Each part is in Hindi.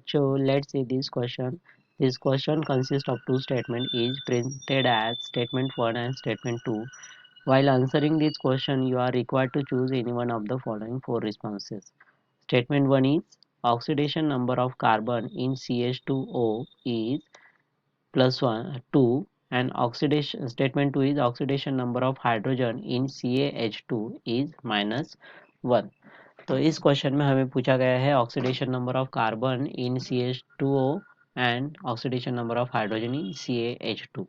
So let's see this question. This question consists of two statements, each printed as statement 1 and statement 2. While answering this question, you are required to choose any one of the following four responses. Statement 1 is oxidation number of carbon in CH2O is plus 1 2, and oxidation statement 2 is oxidation number of hydrogen in CaH2 is minus 1. तो इस क्वेश्चन में हमें पूछा गया है oxidation number of carbon in CH2O and oxidation number of hydrogen in CaH2।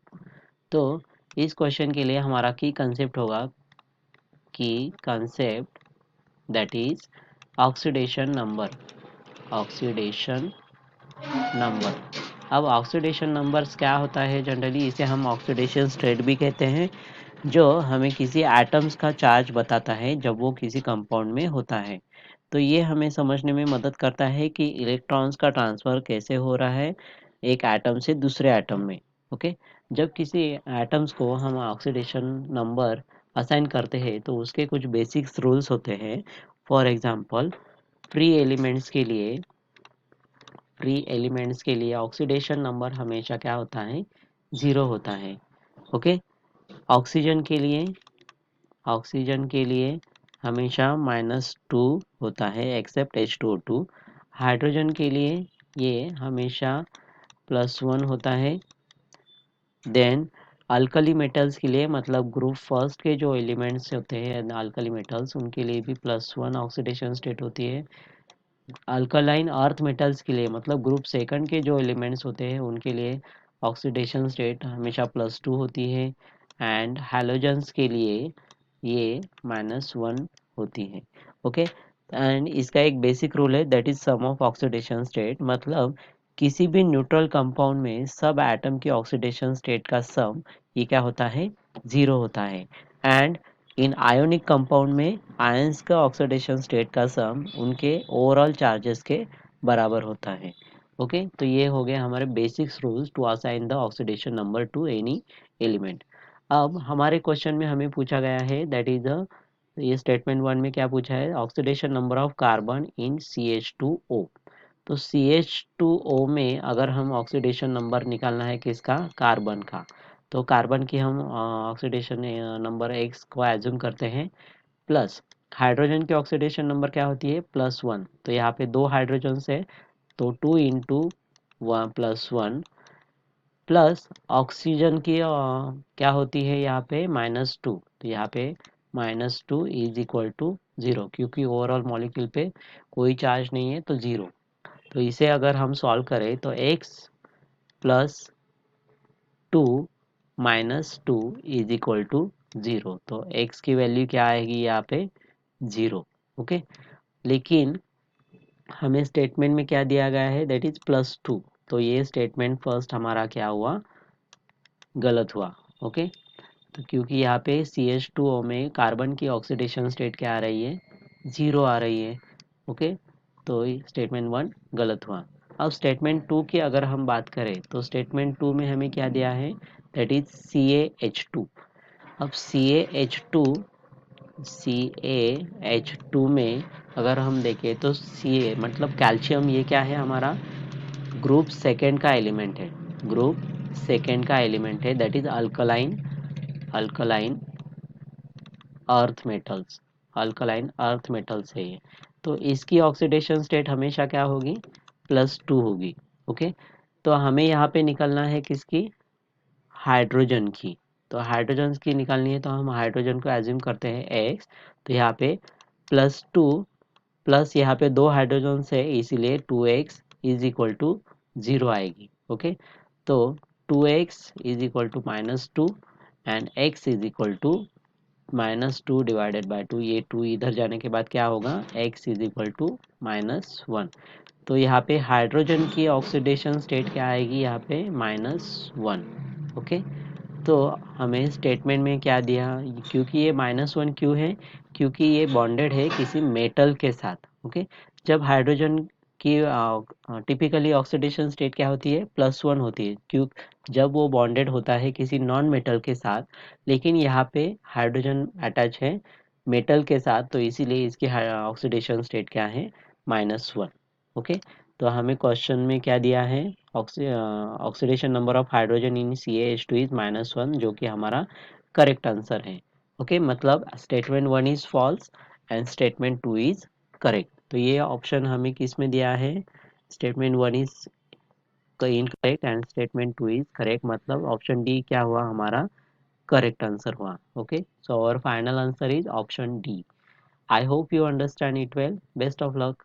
तो इस क्वेश्चन के लिए हमारा की कंसेप्ट होगा की concept that is oxidation number. Oxidation number, अब ऑक्सीडेशन नंबर्स क्या होता है, जनरली इसे हम ऑक्सीडेशन स्टेट भी कहते हैं, जो हमें किसी एटम्स का चार्ज बताता है जब वो किसी कंपाउंड में होता है। तो ये हमें समझने में मदद करता है कि इलेक्ट्रॉन्स का ट्रांसफ़र कैसे हो रहा है एक एटम से दूसरे एटम में। ओके, जब किसी एटम्स को हम ऑक्सीडेशन नंबर असाइन करते हैं तो उसके कुछ बेसिक्स रूल्स होते हैं। फॉर एग्जांपल, फ्री एलिमेंट्स के लिए फ्री एलिमेंट्स के लिए ऑक्सीडेशन नंबर हमेशा क्या होता है, 0 होता है। ओके, ऑक्सीजन के लिए ऑक्सीजन के लिए हमेशा -2 होता है एक्सेप्ट H2O2। हाइड्रोजन के लिए ये हमेशा +1 होता है। देन अल्कली मेटल्स के लिए, मतलब ग्रुप फर्स्ट के जो एलिमेंट्स होते हैं अल्कली मेटल्स, उनके लिए भी +1 ऑक्सीडेशन स्टेट होती है। अल्कलाइन अर्थ मेटल्स के लिए, मतलब ग्रुप सेकंड के जो एलिमेंट्स होते हैं उनके लिए ऑक्सीडेशन स्टेट हमेशा +2 होती है। एंड हैलोजन्स के लिए ये -1 होती है। ओके, एंड इसका एक बेसिक रूल है that is sum of oxidation state, मतलब किसी भी न्यूट्रल कंपाउंड में सब एटम की ऑक्सीडेशन स्टेट का सम ये क्या होता है, 0 होता है। एंड इन आयोनिक कंपाउंड में आयंस का ऑक्सीडेशन स्टेट का सम उनके ओवरऑल चार्जेस के बराबर होता है। ओके, तो ये हो गया हमारे basics rules to assign the oxidation number to any element. अब हमारे क्वेश्चन में हमें पूछा गया है दैट इज द, ये स्टेटमेंट 1 में क्या पूछा है, oxidation number of carbon in CH2O। तो CH2O में अगर हम ऑक्सीडेशन नंबर निकालना है किसका, कार्बन का, तो कार्बन की हम ऑक्सीडेशन नंबर x को एज्यूम करते हैं, प्लस हाइड्रोजन की ऑक्सीडेशन नंबर क्या होती है, +1। तो यहाँ पे दो हाइड्रोजन है तो 2 इंटू +1, प्लस ऑक्सीजन की क्या होती है यहाँ पे -2। तो यहाँ पे -2 इज इक्वल टू 0, क्योंकि ओवरऑल मॉलिक्यूल पे कोई चार्ज नहीं है तो 0। तो इसे अगर हम सॉल्व करें तो x plus 2 -2 is equal to 0। तो x की वैल्यू क्या आएगी यहाँ पे, 0। ओके, लेकिन हमें स्टेटमेंट में क्या दिया गया है, दैट इज +2। तो ये स्टेटमेंट फर्स्ट हमारा क्या हुआ, गलत हुआ। ओके, तो क्योंकि यहाँ पे CH2O में कार्बन की ऑक्सीडेशन स्टेट क्या आ रही है, 0 आ रही है। ओके, तो स्टेटमेंट 1 गलत हुआ। अब स्टेटमेंट 2 की अगर हम बात करें तो स्टेटमेंट 2 में हमें क्या दिया है, दैट इज CaH2। अब CaH2 में अगर हम देखें तो Ca मतलब कैल्शियम, ये क्या है हमारा ग्रुप सेकेंड का एलिमेंट है। ग्रुप सेकेंड का एलिमेंट है, that is alkaline alkaline earth metals. Alkaline earth metals है ये। तो इसकी ऑक्सीडेशन स्टेट हमेशा क्या होगी, +2 होगी। ओके, तो हमें यहाँ पे निकलना है किसकी, हाइड्रोजन की। तो हाइड्रोजन की निकालनी है तो हम हाइड्रोजन को एज्यूम करते हैं x। तो यहाँ पे +2 प्लस यहाँ पे दो हाइड्रोजन है इसीलिए 2x इज इक्वल टू 0 आएगी। ओके, तो 2x is equal to -2 and x is equal to -2 divided by 2। ये 2 इधर जाने के बाद क्या होगा, x इज इक्वल टू -1। तो यहाँ पे हाइड्रोजन की ऑक्सीडेशन स्टेट क्या आएगी, यहाँ पे -1। ओके, तो हमें स्टेटमेंट में क्या दिया, क्योंकि ये -1 क्यों है, क्योंकि ये बॉन्डेड है किसी मेटल के साथ। ओके, जब हाइड्रोजन की टिपिकली ऑक्सीडेशन स्टेट क्या होती है, +1 होती है, क्यों, जब वो बॉन्डेड होता है किसी नॉन मेटल के साथ। लेकिन यहाँ पे हाइड्रोजन अटैच है मेटल के साथ, तो इसीलिए इसकी ऑक्सीडेशन स्टेट क्या है, -1। ओके, तो हमें क्वेश्चन में क्या दिया है, oxidation number of hydrogen in CaH2 is -1, जो कि हमारा करेक्ट आंसर है। ओके, मतलब statement 1 is false and statement 2 is correct. तो ये ऑप्शन हमें किस में दिया है, statement 1 is incorrect and statement 2 is correct, मतलब ऑप्शन डी क्या हुआ हमारा करेक्ट आंसर हुआ। Okay, so our final answer is option D. I hope you understand it well. Best of luck.